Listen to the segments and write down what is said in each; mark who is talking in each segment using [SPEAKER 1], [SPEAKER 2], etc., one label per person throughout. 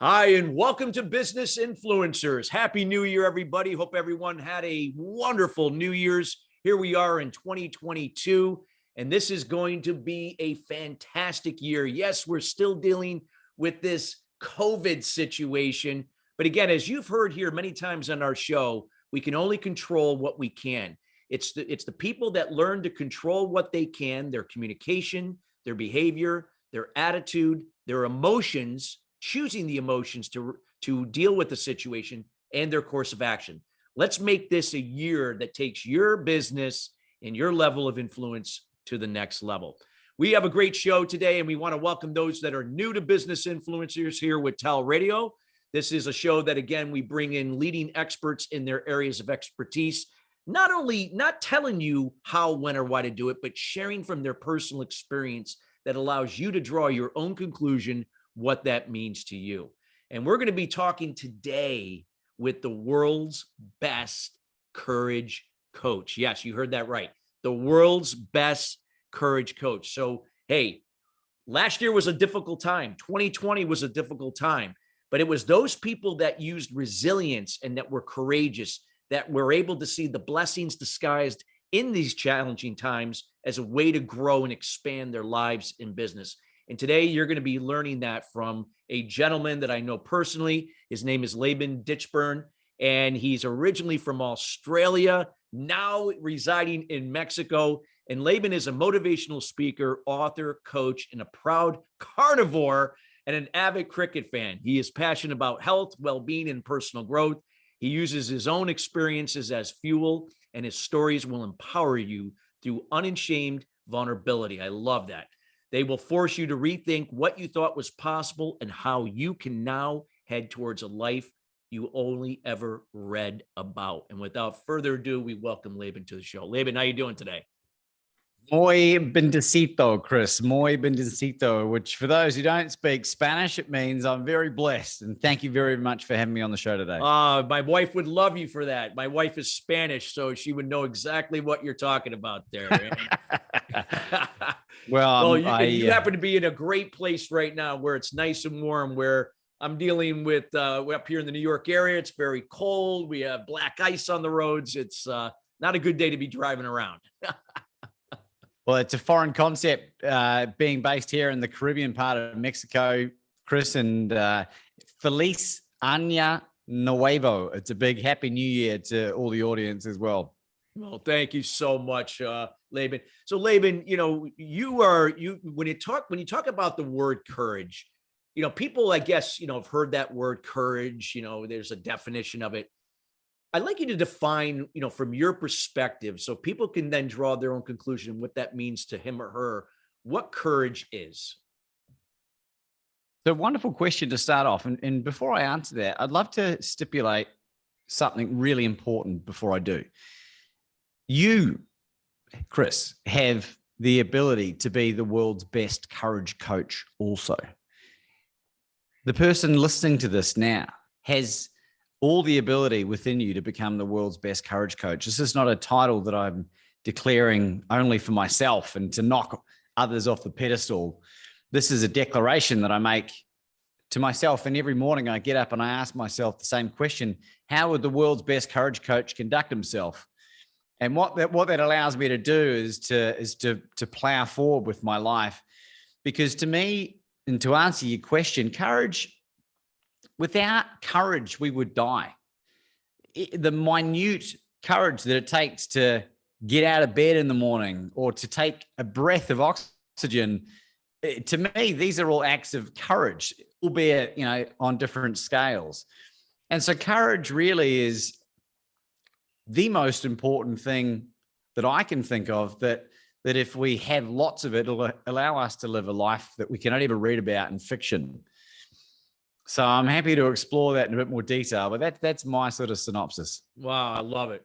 [SPEAKER 1] Hi, and welcome to Business Influencers. Happy New Year, everybody. Hope everyone had a wonderful New Year's. Here we are in 2022, and this is going to be a fantastic year. Yes, we're still dealing with this COVID situation. But again, as you've heard here many times on our show, we can only control what we can. It's the people that learn to control what they can, their communication, their behavior, their attitude, their emotions, choosing the emotions to deal with the situation and their course of action. Let's make this a year that takes your business and your level of influence to the next level. We have a great show today, and we want to welcome those that are new to Business Influencers here with TALRadio. This is a show that, again, we bring in leading experts in their areas of expertise, not telling you how, when, or why to do it, but sharing from their personal experience that allows you to draw your own conclusion what that means to you. And we're going to be talking today with the world's best courage coach. Yes, you heard that right. The world's best courage coach. So, hey, last year was a difficult time. 2020 was a difficult time, but it was those people that used resilience and that were courageous that were able to see the blessings disguised in these challenging times as a way to grow and expand their lives in business. And today you're going to be learning that from a gentleman that I know personally. His name is Laban Ditchburn, and he's originally from Australia, now residing in Mexico. And Laban is a motivational speaker, author, coach, and a proud carnivore and an avid cricket fan. He is passionate about health, well-being, and personal growth. He uses his own experiences as fuel, and his stories will empower you through unashamed vulnerability. I love that. They will force you to rethink what you thought was possible and how you can now head towards a life you only ever read about. And without further ado, we welcome Laban to the show. Laban, how you doing today?
[SPEAKER 2] Muy bendecito, Chris. Muy bendecito, which for those who don't speak Spanish, it means I'm very blessed. And thank you very much for having me on the show today.
[SPEAKER 1] My wife would love you for that. My wife is Spanish, so she would know exactly what you're talking about there. Well, you happen to be in a great place right now where it's nice and warm, where I'm dealing with we're up here in the New York area. It's very cold. We have black ice on the roads. It's not a good day to be driving around.
[SPEAKER 2] Well, it's a foreign concept being based here in the Caribbean part of Mexico, Chris, and Feliz Año Nuevo. It's a big happy new year to all the audience as well.
[SPEAKER 1] Well, thank you so much, Laban. So Laban, when you talk about the word courage, people, I guess, have heard that word courage, there's a definition of it. I'd like you to define, from your perspective, so people can then draw their own conclusion what that means to him or her, what courage is.
[SPEAKER 2] So wonderful question to start off. And before I answer that, I'd love to stipulate something really important before I do. You, Chris, have the ability to be the world's best courage coach also. The person listening to this now has all the ability within you to become the world's best courage coach. This is not a title that I'm declaring only for myself and to knock others off the pedestal. This is a declaration that I make to myself. And every morning I get up and I ask myself the same question: how would the world's best courage coach conduct himself? And what that allows me to do is to plow forward with my life. Because to me, and to answer your question, without courage, we would die. The minute courage that it takes to get out of bed in the morning or to take a breath of oxygen, to me, these are all acts of courage, albeit, on different scales. And so courage really is the most important thing that I can think of, that if we have lots of it, it'll allow us to live a life that we can only ever read about in fiction. So I'm happy to explore that in a bit more detail, but that's my sort of synopsis.
[SPEAKER 1] Wow, I love it.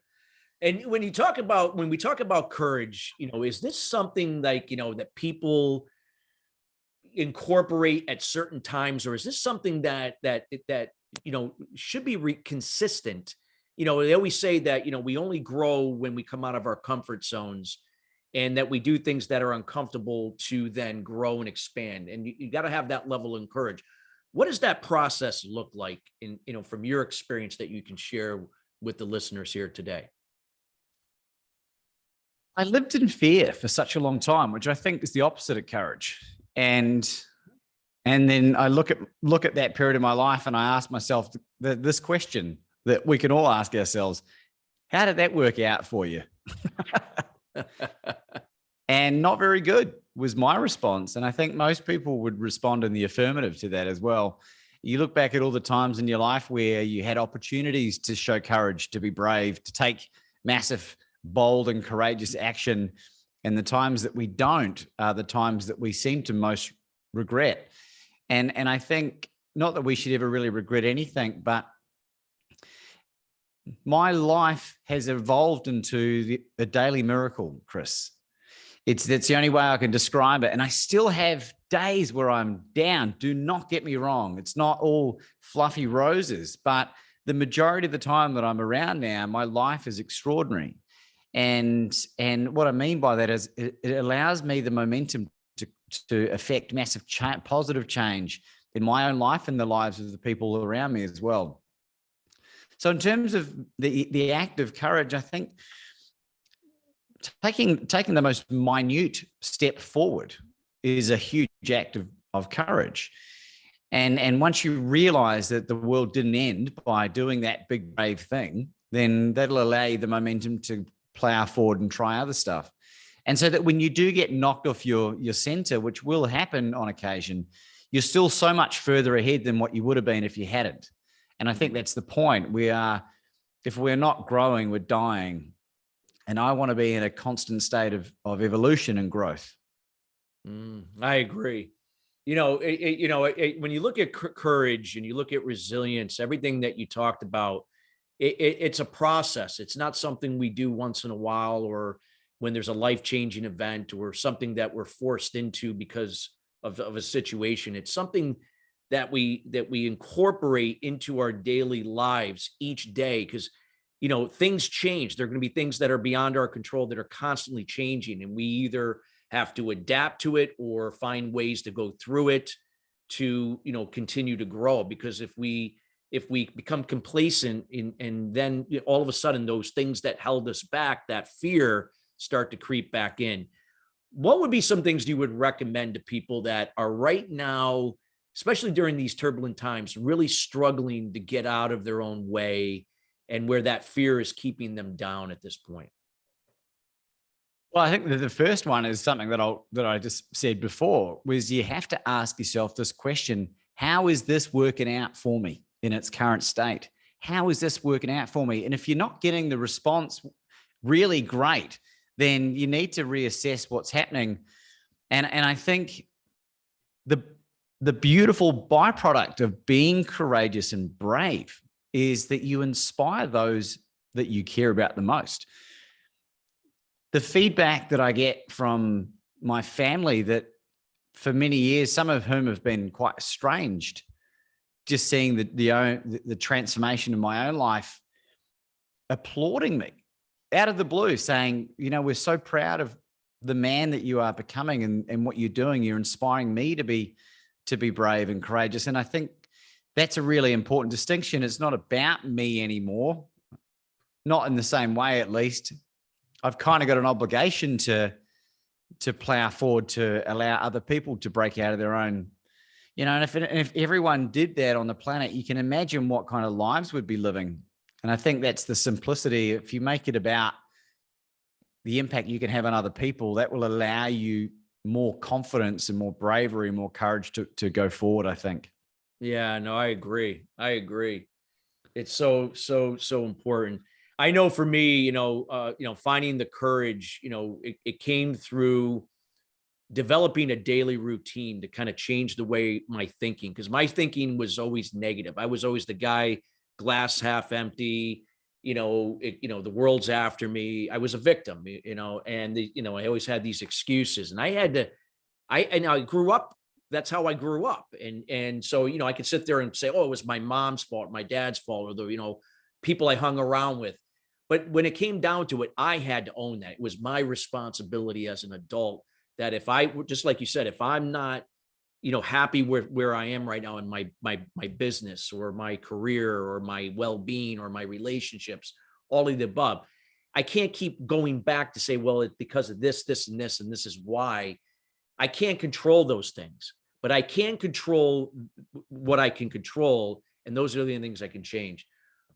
[SPEAKER 1] And when we talk about courage, is this something like, that people incorporate at certain times, or is this something that should be consistent? They always say that, we only grow when we come out of our comfort zones. and that we do things that are uncomfortable to then grow and expand. And you got to have that level of courage. What does that process look like in, from your experience that you can share with the listeners here today?
[SPEAKER 2] I lived in fear for such a long time, which I think is the opposite of courage. And then I look at that period of my life and I ask myself this question that we can all ask ourselves: how did that work out for you? And not very good was my response. And I think most people would respond in the affirmative to that as well. You look back at all the times in your life where you had opportunities to show courage, to be brave, to take massive, bold and courageous action. And the times that we don't are the times that we seem to most regret. And I think not that we should ever really regret anything, but my life has evolved into a daily miracle, Chris. That's the only way I can describe it. And I still have days where I'm down. Do not get me wrong. It's not all fluffy roses, but the majority of the time that I'm around now, my life is extraordinary. And what I mean by that is it allows me the momentum to affect massive positive change in my own life and the lives of the people around me as well. So in terms of the act of courage, I think taking the most minute step forward is a huge act of courage. And once you realize that the world didn't end by doing that big, brave thing, then that'll allow you the momentum to plow forward and try other stuff. And so that when you do get knocked off your center, which will happen on occasion, you're still so much further ahead than what you would have been if you hadn't. And I think that's the point. If we're not growing, we're dying. And I want to be in a constant state of evolution and growth.
[SPEAKER 1] I agree. When you look at courage and you look at resilience, everything that you talked about, it's a process. It's not something we do once in a while or when there's a life-changing event or something that we're forced into because of a situation. It's something that we incorporate into our daily lives each day, because things change. There are going to be things that are beyond our control that are constantly changing, and we either have to adapt to it or find ways to go through it to continue to grow. Because if we become complacent and then all of a sudden those things that held us back, that fear, start to creep back in. What would be some things you would recommend to people that are right now, especially during these turbulent times, really struggling to get out of their own way and where that fear is keeping them down at this point?
[SPEAKER 2] Well, I think that the first one is something that I just said before, was you have to ask yourself this question: how is this working out for me in its current state? How is this working out for me? And if you're not getting the response really great, then you need to reassess what's happening. And I think the beautiful byproduct of being courageous and brave is that you inspire those that you care about the most. The feedback that I get from my family, that for many years, some of whom have been quite estranged, just seeing the transformation in my own life, applauding me out of the blue, saying, we're so proud of the man that you are becoming and what you're doing. You're inspiring me to be brave and courageous. And I think that's a really important distinction. It's not about me anymore, not in the same way, at least. I've kind of got an obligation to plow forward, to allow other people to break out of their own, and if everyone did that on the planet, you can imagine what kind of lives we'd be living. And I think that's the simplicity. If you make it about the impact you can have on other people, that will allow you more confidence and more bravery, more courage to go forward, I think.
[SPEAKER 1] Yeah, no, I agree. It's so important. I know for me, finding the courage, it came through developing a daily routine to kind of change the way my thinking, because my thinking was always negative. I was always the guy, glass half empty, the world's after me. I was a victim, and I always had these excuses, and I grew up. That's how I grew up. And so, I could sit there and say, oh, it was my mom's fault, my dad's fault, or the, people I hung around with. But when it came down to it, I had to own that. It was my responsibility as an adult that if I, just like you said, if I'm not, happy with where I am right now in my business or my career or my well-being or my relationships, all of the above, I can't keep going back to say, well, it's because of this, this, and this is why. I can't control those things, but I can control what I can control. And those are the things I can change.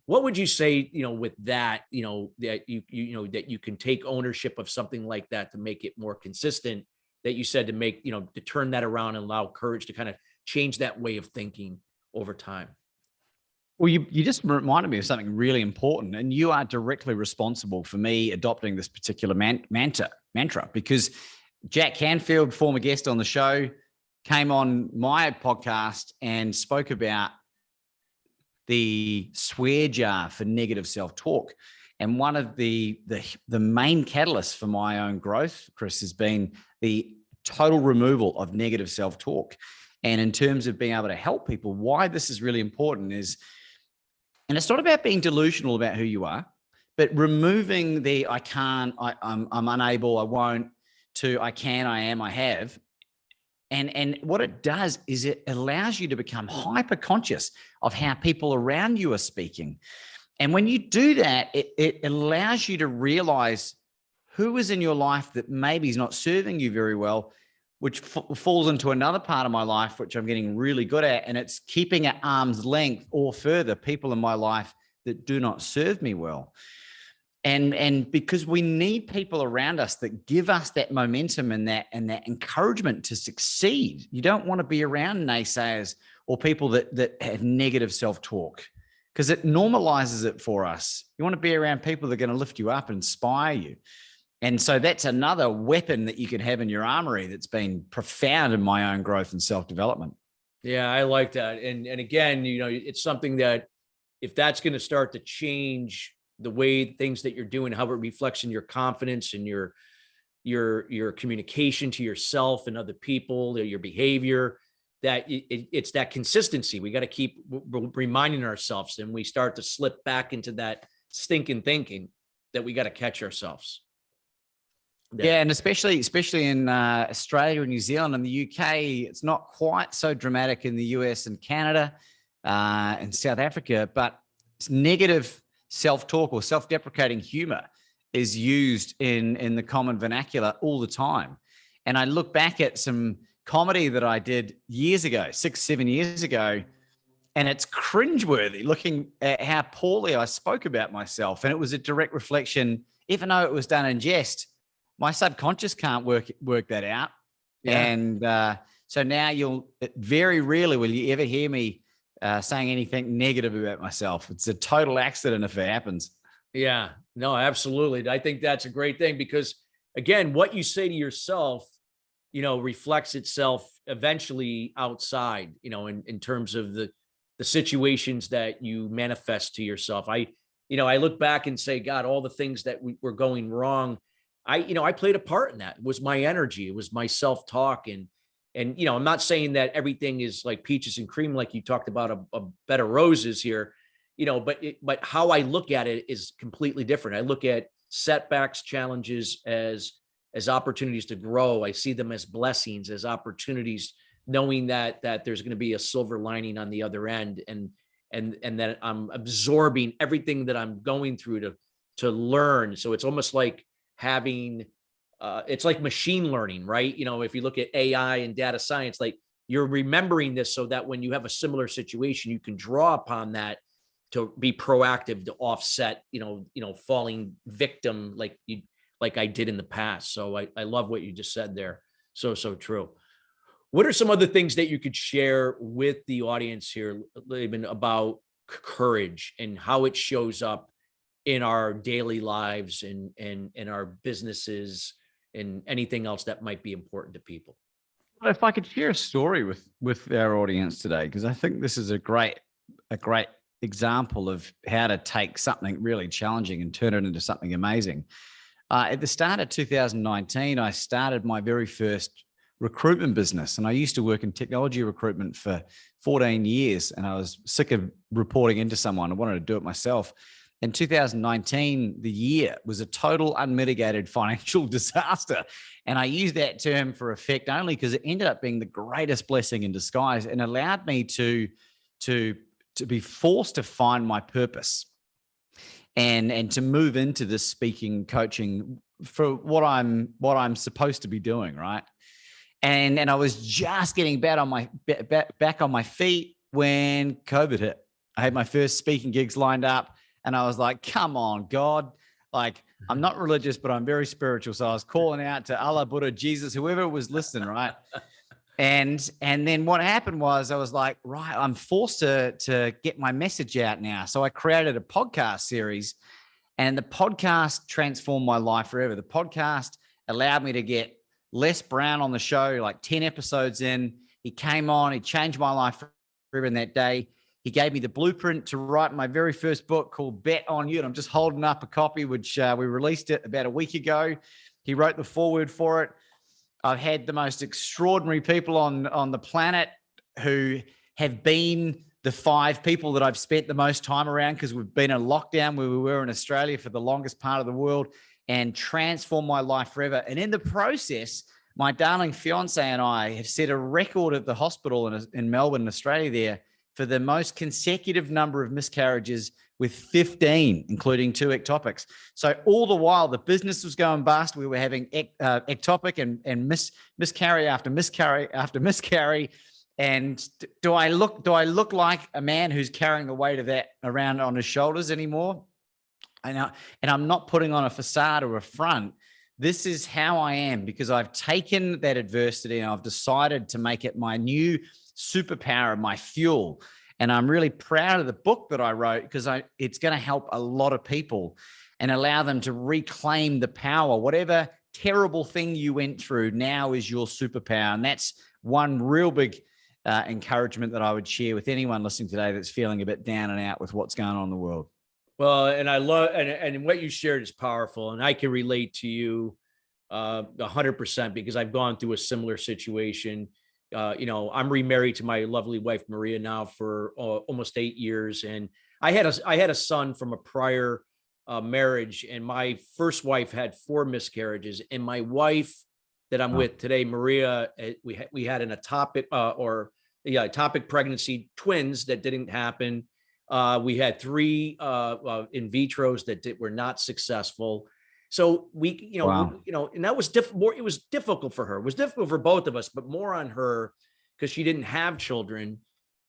[SPEAKER 1] What would you say, with that, that that you can take ownership of something like that to make it more consistent, that you said to make, to turn that around and allow courage to kind of change that way of thinking over time?
[SPEAKER 2] Well, you just reminded me of something really important, and you are directly responsible for me adopting this particular mantra, because Jack Canfield, former guest on the show, came on my podcast and spoke about the swear jar for negative self-talk. And one of the main catalysts for my own growth, Chris, has been the total removal of negative self-talk. And in terms of being able to help people, why this is really important is, and it's not about being delusional about who you are, but removing the I can't, I'm unable, I won't, to I can, I am, I have. And what it does is it allows you to become hyper conscious of how people around you are speaking. And when you do that, it allows you to realize who is in your life that maybe is not serving you very well, which falls into another part of my life, which I'm getting really good at. And it's keeping at arm's length or further people in my life that do not serve me well. And because we need people around us that give us that momentum and that encouragement to succeed. You don't want to be around naysayers or people that have negative self-talk, because it normalizes it for us. You want to be around people that are going to lift you up and inspire you. And so that's another weapon that you can have in your armory that's been profound in my own growth and self-development.
[SPEAKER 1] Yeah, I like that. And again, it's something that if that's going to start to change the way things that you're doing, how it reflects in your confidence and your communication to yourself and other people, your behavior, that it's that consistency. We got to keep reminding ourselves, and we start to slip back into that stinking thinking, that we got to catch ourselves.
[SPEAKER 2] Yeah, and especially in Australia and New Zealand and the UK, it's not quite so dramatic in the US and Canada and South Africa, but it's negative self-talk or self-deprecating humor is used in the common vernacular all the time. And I look back at some comedy that I did years ago, 6-7 years ago, and it's cringeworthy looking at how poorly I spoke about myself. And it was a direct reflection, even though it was done in jest, my subconscious can't work that out.
[SPEAKER 1] Yeah.
[SPEAKER 2] And so now very rarely will you ever hear me saying anything negative about myself. It's a total accident if it happens.
[SPEAKER 1] Yeah, no, absolutely. I think that's a great thing, because again, what you say to yourself, reflects itself eventually outside, in terms of the situations that you manifest to yourself. I look back and say, God, all the things that were going wrong, I played a part in that. It was my energy. It was my self-talk. And I'm not saying that everything is like peaches and cream, like you talked about a bed of roses here, but how I look at it is completely different. I look at setbacks, challenges as opportunities to grow. I see them as blessings, as opportunities, knowing that there's going to be a silver lining on the other end, and that I'm absorbing everything that I'm going through to learn. So it's almost like having it's like machine learning, right? If you look at AI and data science, like you're remembering this so that when you have a similar situation, you can draw upon that to be proactive, to offset, falling victim like I did in the past. So I love what you just said there. So true. What are some other things that you could share with the audience here, Laban, about courage and how it shows up in our daily lives and in our businesses and anything else that might be important to people?
[SPEAKER 2] Well, if I could share a story with our audience today, because I think this is a great example of how to take something really challenging and turn it into something amazing. At the start of 2019, I started my very first recruitment business, and I used to work in technology recruitment for 14 years, and I was sick of reporting into someone. I wanted to do it myself. And 2019, the year, was a total unmitigated financial disaster. And I use that term for effect only because it ended up being the greatest blessing in disguise and allowed me to be forced to find my purpose and to move into this speaking coaching for what I'm supposed to be doing, right? And I was just getting back on my feet when COVID hit. I had my first speaking gigs lined up, and I was like, "Come on, God! Like, I'm not religious, but I'm very spiritual." So I was calling out to Allah, Buddha, Jesus, whoever was listening, right? And then what happened was I was like, right, I'm forced to get my message out now. So I created a podcast series, and the podcast transformed my life forever. The podcast allowed me to get Les Brown on the show, like 10 episodes in. He came on, he changed my life forever in that day. He gave me the blueprint to write my very first book called Bet on You. And I'm just holding up a copy, which we released it about a week ago. He wrote the foreword for it. I've had the most extraordinary people on the planet who have been the 5 people that I've spent the most time around, because we've been in lockdown where we were in Australia for the longest part of the world, and transformed my life forever. And in the process, my darling fiance and I have set a record at the hospital in Melbourne, Australia there, for the most consecutive number of miscarriages, with 15, including 2 ectopics. So all the while the business was going bust, we were having ectopic and miscarry after miscarry after miscarry. And do I look like a man who's carrying the weight of that around on his shoulders anymore? And I'm not putting on a facade or a front. This is how I am, because I've taken that adversity and I've decided to make it my new superpower, my fuel. And I'm really proud of the book that I wrote, because it's going to help a lot of people and allow them to reclaim the power. Whatever terrible thing you went through, now is your superpower. And that's one real big encouragement that I would share with anyone listening today that's feeling a bit down and out with what's going on in the world.
[SPEAKER 1] Well, and I love, and what you shared is powerful, and I can relate to you 100%, because I've gone through a similar situation. I'm remarried to my lovely wife, Maria, now for almost 8 years. And I had a son from a prior marriage, and my first wife had 4 miscarriages. And my wife that I'm with today, Maria, we had an ectopic pregnancy, twins that didn't happen. We had 3 in vitros that were not successful. So
[SPEAKER 2] Wow.
[SPEAKER 1] And that was it was difficult for her. It was difficult for both of us, but more on her because she didn't have children.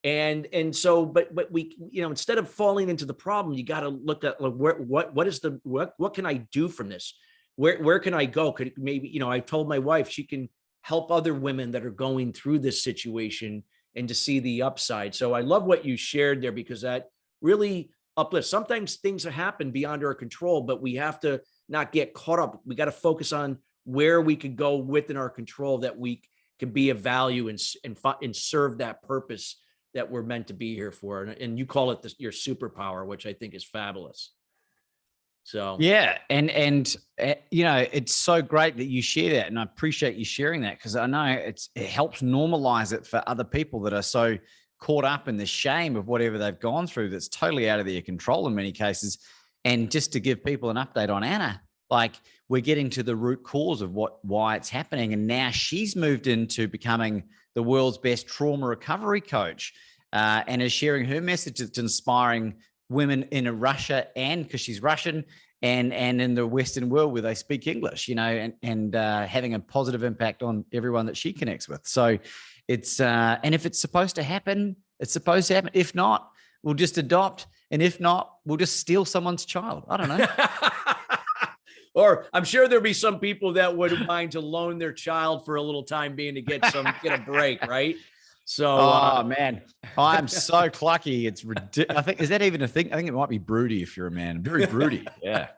[SPEAKER 1] But we, instead of falling into the problem, you got to look at what can I do from this? Where can I go? Could maybe, I told my wife she can help other women that are going through this situation and to see the upside. So I love what you shared there, because that really uplifts. Sometimes things happen beyond our control, but we have to not get caught up. We got to focus on where we could go within our control, that we can be of value and serve that purpose that we're meant to be here for. And you call it your superpower, which I think is fabulous. So
[SPEAKER 2] yeah, and it's so great that you share that, and I appreciate you sharing that, because I know it helps normalize it for other people that are so caught up in the shame of whatever they've gone through that's totally out of their control in many cases. And just to give people an update on Anna, like, we're getting to the root cause of why it's happening, and now she's moved into becoming the world's best trauma recovery coach, and is sharing her message that's inspiring women in Russia, and because she's Russian, and in the Western world where they speak English, and having a positive impact on everyone that she connects with. So it's and if it's supposed to happen, it's supposed to happen. If not, we'll just adopt, and if not, we'll just steal someone's child. I don't know.
[SPEAKER 1] Or I'm sure there'll be some people that would mind to loan their child for a little time being to get a break, right? So,
[SPEAKER 2] man, I'm so clucky. It's ridiculous. I think, is that even a thing? I think it might be broody if you're a man. Very broody. Yeah.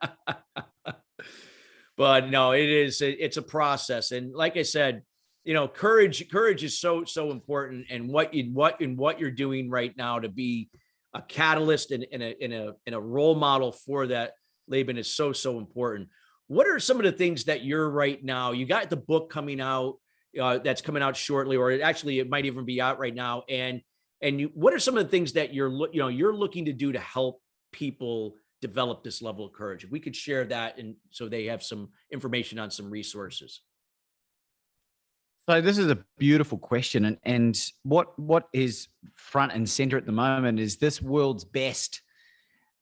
[SPEAKER 1] But no, it's a process. And like I said, courage is so important. And what you're doing right now to be a catalyst and a role model for that, Laban, is so important. What are some of the things that you're right now? You got the book coming out. That's coming out shortly, or it might even be out right now. And what are some of the things that you're looking to do to help people develop this level of courage? If we could share that, and so they have some information on some resources.
[SPEAKER 2] So this is a beautiful question. And what is front and center at the moment is this world's best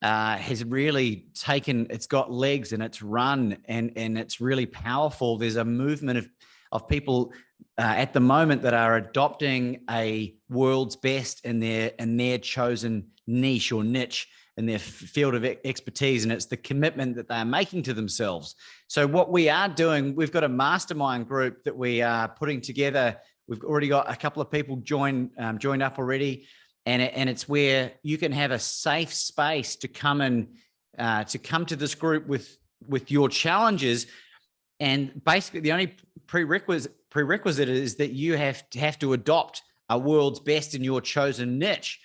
[SPEAKER 2] has really it's got legs and it's run and it's really powerful. There's a movement of people at the moment that are adopting a world's best in their chosen niche or niche in their field of expertise. And it's the commitment that they're making to themselves. So what we are doing, we've got a mastermind group that we are putting together. We've already got a couple of people joined up already. And it's where you can have a safe space to come to this group with your challenges. And basically the only prerequisite is that you have to adopt a world's best in your chosen niche.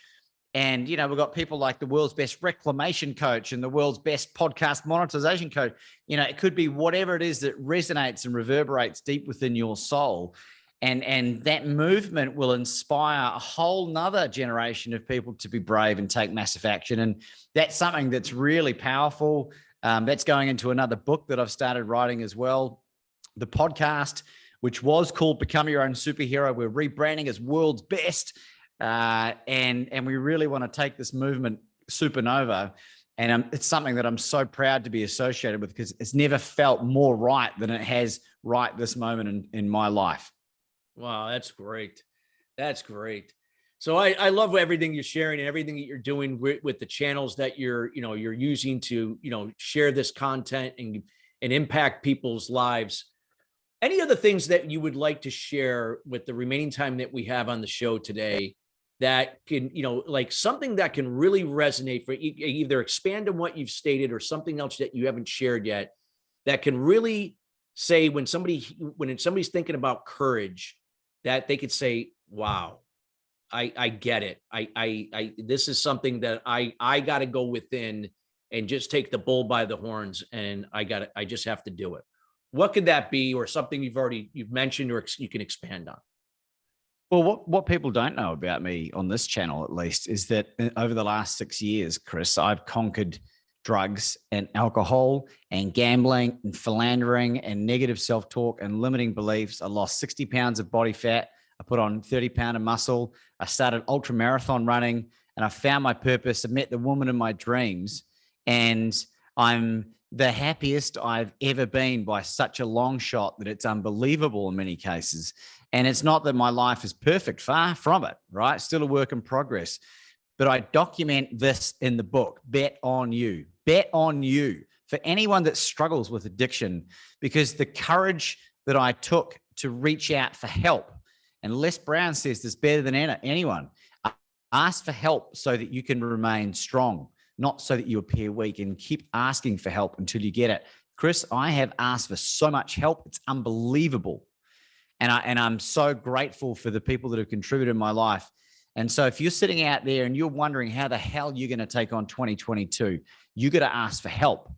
[SPEAKER 2] And, we've got people like the world's best reclamation coach and the world's best podcast monetization coach. It could be whatever it is that resonates and reverberates deep within your soul. And that movement will inspire a whole nother generation of people to be brave and take massive action. And that's something that's really powerful. That's going into another book that I've started writing as well. The podcast, which was called Become Your Own Superhero, we're rebranding as World's Best. And we really want to take this movement supernova. And it's something that I'm so proud to be associated with, because it's never felt more right than it has right this moment in my life.
[SPEAKER 1] Wow, that's great. That's great. So I love everything you're sharing and everything that you're doing with the channels that you're using to, share this content and impact people's lives. Any other things that you would like to share with the remaining time that we have on the show today that can, like something that can really resonate for either expand on what you've stated or something else that you haven't shared yet that can really say when somebody's thinking about courage, that they could say, wow, I get it. This is something that I got to go within and just take the bull by the horns, and I just have to do it. What could that be, or something you've mentioned, or you can expand on?
[SPEAKER 2] Well, what people don't know about me on this channel, at least, is that over the last 6 years, Chris, I've conquered drugs and alcohol and gambling and philandering and negative self-talk and limiting beliefs. I lost 60 pounds of body fat. I put on 30 pounds of muscle. I started ultra marathon running, and I found my purpose. I met the woman of my dreams, and I'm the happiest I've ever been by such a long shot that it's unbelievable in many cases. And it's not that my life is perfect, far from it, right? Still a work in progress. But I document this in the book, Bet on You. Bet on you for anyone that struggles with addiction, because the courage that I took to reach out for help, and Les Brown says this better than anyone, ask for help so that you can remain strong, not so that you appear weak, and keep asking for help until you get it. Chris, I have asked for so much help. It's unbelievable. And I'm so grateful for the people that have contributed in my life. And so if you're sitting out there and you're wondering how the hell you're going to take on 2022, you got to ask for help.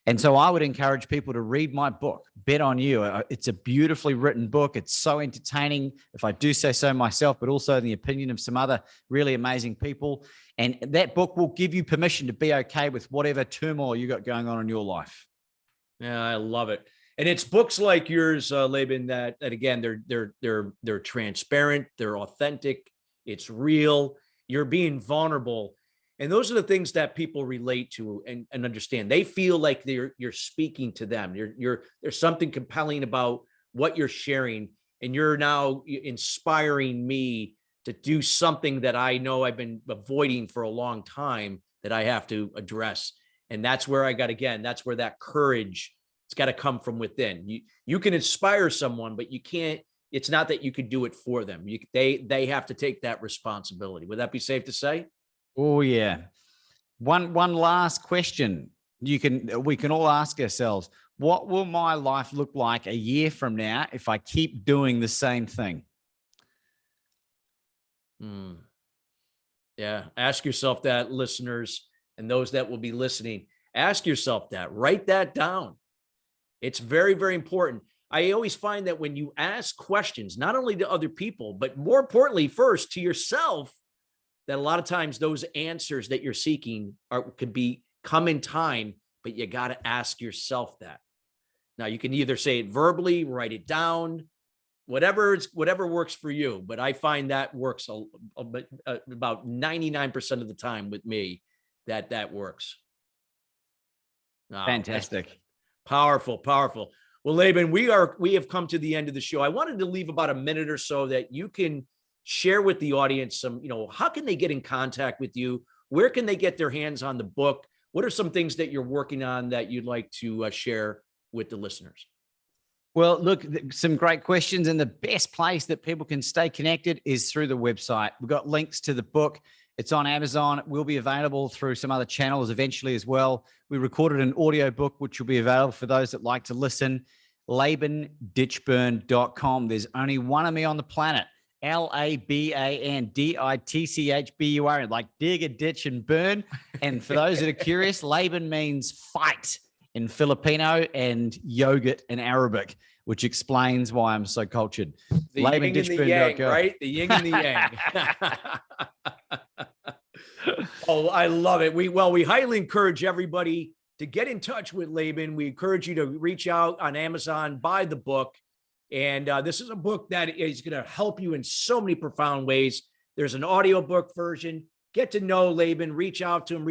[SPEAKER 2] And so I would encourage people to read my book, Bet on You. It's a beautifully written book. It's so entertaining, if I do say so myself, but also in the opinion of some other really amazing people. And that book will give you permission to be okay with whatever turmoil you got going on in your life.
[SPEAKER 1] Yeah, I love it. And it's books like yours, Laban, that again, they're transparent, they're authentic, it's real, you're being vulnerable. And those are the things that people relate to and understand. They feel like you're speaking to them. There's something compelling about what you're sharing, and you're now inspiring me to do something that I know I've been avoiding for a long time that I have to address. And that's where that's where that courage, it's got to come from within. You can inspire someone, but you can't, it's not that you could do it for them. They have to take that responsibility. Would that be safe to say?
[SPEAKER 2] Oh yeah. One last question. We can all ask ourselves, what will my life look like a year from now if I keep doing the same thing?
[SPEAKER 1] Yeah. Ask yourself that, listeners, and those that will be listening. Ask yourself that. Write that down. It's very, very important. I always find that when you ask questions, not only to other people, but more importantly, first to yourself, that a lot of times those answers that you're seeking could be come in time, but you got to ask yourself that. Now, you can either say it verbally, write it down, whatever works for you. But I find that works about 99% of the time with me, that works. Oh,
[SPEAKER 2] Fantastic.
[SPEAKER 1] Powerful, powerful. Well, Laban, we have come to the end of the show. I wanted to leave about a minute or so that you can share with the audience some, how can they get in contact with you? Where can they get their hands on the book? What are some things that you're working on that you'd like to share with the listeners?
[SPEAKER 2] Well, look, some great questions, and the best place that people can stay connected is through the website. We've got links to the book. It's on Amazon. It will be available through some other channels eventually as well. We recorded an audio book, which will be available for those that like to listen. LabanDitchburn.com. There's only one of me on the planet. LabanDitchburn, like dig a ditch and burn. And for those that are curious, Laban means fight in Filipino and yogurt in Arabic, which explains why I'm so cultured.
[SPEAKER 1] The yin and the yang, right? The yin and the yang. Oh, I love it. We highly encourage everybody to get in touch with Laban. We encourage you to reach out on Amazon, buy the book. And this is a book that is going to help you in so many profound ways. There's an audiobook version. Get to know Laban, reach out to him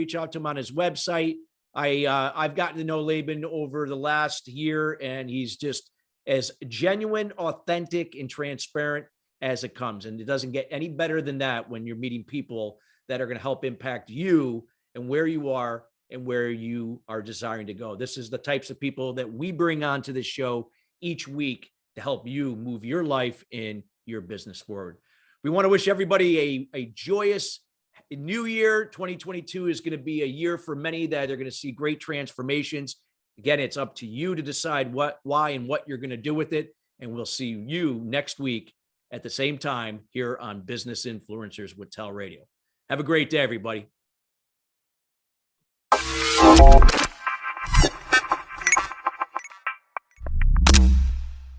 [SPEAKER 1] on his website. I've gotten to know Laban over the last year, and he's just as genuine, authentic, and transparent as it comes. And it doesn't get any better than that when you're meeting people that are going to help impact you and where you are and where you are desiring to go. This is the types of people that we bring onto this show each week to help you move your life and your business forward. We want to wish everybody a joyous new year. 2022 is going to be a year for many that they're going to see great transformations. Again, it's up to you to decide why, and what you're going to do with it. And we'll see you next week at the same time here on Business Influencers with TALRadio. Have a great day, everybody.